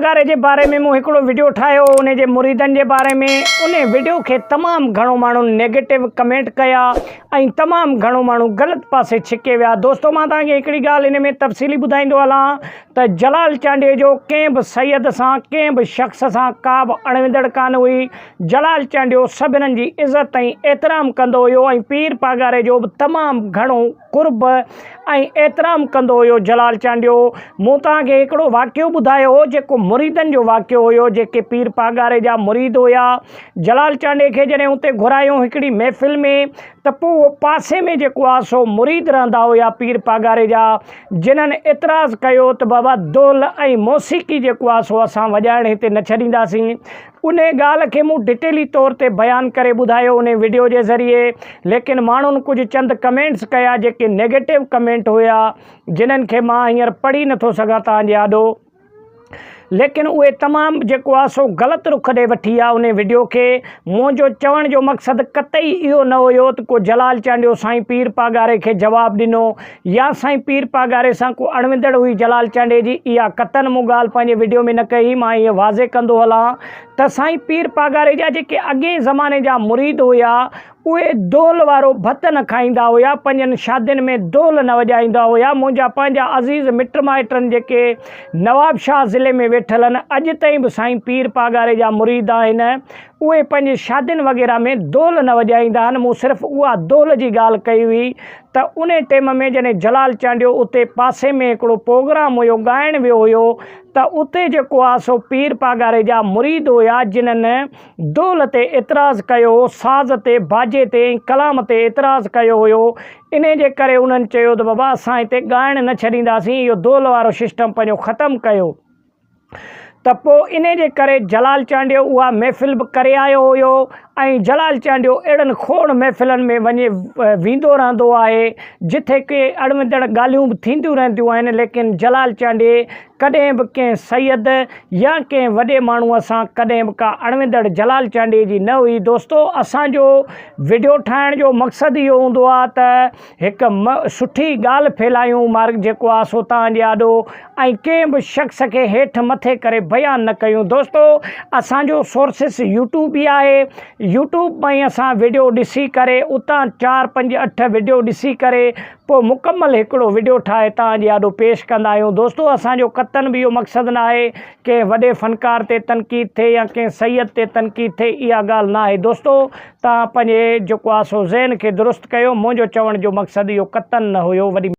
गारे जे बारे में मूं हिकिड़ो वीडियो ठाहियो उन जे मुरीदनि जे बारे में। उन वीडियो खे तमामु घणो माण्हू नेगेटिव कमेंट कया ऐं तमामु घणो माण्हू ग़लति पासे छिके विया। दोस्तो मां तव्हांखे हिकिड़ी ॻाल्हि इन में तफ़सीली ॿुधाईंदो हलां त जलाल चांडीअ जो कंहिं बि सैयद सां कंहिं बि शख़्स सां का बि अणविंदड़ कान हुई। जलाल चांडियो सभिनीनि जी इज़त ऐं एतिराम कंदो हुयो ऐं पीर पागारे जो बि तमामु घणो कुर्ब ऐं एतिराम कंदो हुयो जलाल चांडियो। मूं तव्हांखे हिकिड़ो वाक़ियो ॿुधायो हो जेको मुरीदनि जो वाक़ियो हुयो, जेके पीर पागारे जा मुरीद हुया। जलाल चांडे खे जॾहिं उते घुरायूं हिकिड़ी महफ़िल में त पोइ पासे में जेको आहे सो मुरीद रहंदा हुया पीर पागारे जा, जिन्हनि एतिराज़ु कयो त बाबा दोल ऐं मौसीक़ी जेको आहे सो असां वॼाइण हिते न छॾींदासीं। उन ॻाल्हि खे मूं डिटेली तौर ते बयानु करे ॿुधायो उन वीडियो जे ज़रिए, लेकिन माण्हुनि कुझु चंद कमेंट्स कया जेके नेगेटिव कमेंट हुया, जिन्हनि खे मां हींअर पढ़ी नथो सघां तव्हांजे आॾो, लेकिन उहे तमामु जेको आहे सो ग़लति रुख ॾे वठी आहे उन वीडियो खे। मुंहिंजो चवण जो मक़सदु कतई इहो न हुयो त को जलाल चांडियो साईं पीर पागारे खे जवाबु ॾिनो या साईं पीर पागारे सां को अणविंदड़ हुई जलाल चांडे जी। इहा क़तन मूं ॻाल्हि पंहिंजे वीडियो में न कई। मां इहा वाज़े कंदो हलां त साईं पीर पागारे जा जेके अॻे ज़माने जा मुरीद हुया उहे दोल वारो भत न खाईंदा हुया, पंहिंजनि शादियुनि में दोल न वॼाईंदा हुया। मुंहिंजा पंहिंजा अज़ीज़ मिट माइटनि जेके नवाबशाह ज़िले में वेठल आहिनि, अॼु ताईं बि साईं पीर पागारे जा मुरीद आहिनि, उहे पंहिंजे शादियुनि वग़ैरह में दोल न वॼाईंदा आहिनि। मूं सिर्फ़ु उहा दोल जी ॻाल्हि कई हुई त उन टाइम में जॾहिं जलाल चांडियो उते पासे में हिकिड़ो प्रोग्राम हुयो, ॻाइण वियो हुयो, त उते जेको आहे सो पीर पागारे जा मुरीद हुया जिन्हनि दोल ते एतिराज़ु कयो, साज़ ते बाजे ते कलाम ते एतिराज़ु कयो हुयो। इन जे करे उन्हनि चयो त बाबा असां हिते ॻाइण न छॾींदासीं, इहो दोल वारो सिस्टम पंहिंजो ख़तमु कयो। त पोइ इन जे करे जलाल चांडियो उहा महफ़िल बि करे आयो हुयो ऐं जलाल चांडियो अहिड़नि खोड़ महफ़िलनि में वञे वेंदो रहंदो आहे जिथे के अणविंदड़ ॻाल्हियूं बि थींदियूं रहंदियूं आहिनि, लेकिन जलाल चांडे कॾहिं बि कंहिं सैयद या कंहिं वॾे माण्हूअ सां कॾहिं बि का अणविंदड़ जलाल चांडे जी न हुई। दोस्तो असांजो वीडियो ठाहिण जो मक़सदु इहो हूंदो आहे त हिकु सुठी ॻाल्हि फैलायूं मार्ग जेको आहे सो तव्हांजे आॾो, ऐं कंहिं बि शख़्स खे हेठि मथे करे बयानु न कयूं। दोस्तो असांजो सोर्सिस यूट्यूब ई आहे, यूट्यूब में असां वीडियो ॾिसी करे उतां 4, 5, 8 वीडियो ॾिसी करे पोइ मुकमल हिकिड़ो वीडियो ठाहे तव्हांजे आॾो पेश कंदा आहियूं। दोस्तो असांजो क़तन बि इहो मक़सदु न आहे कंहिं वॾे फ़नकार ते तनक़ीद थिए या कंहिं सैयद ते तनक़ीद थिए, इहा ॻाल्हि न आहे। दोस्तो तव्हां पंहिंजे जेको आहे सो ज़हन खे दुरुस्त कयो, मुंहिंजो चवण जो मक़सदु इहो क़तन न हुयो। वॾी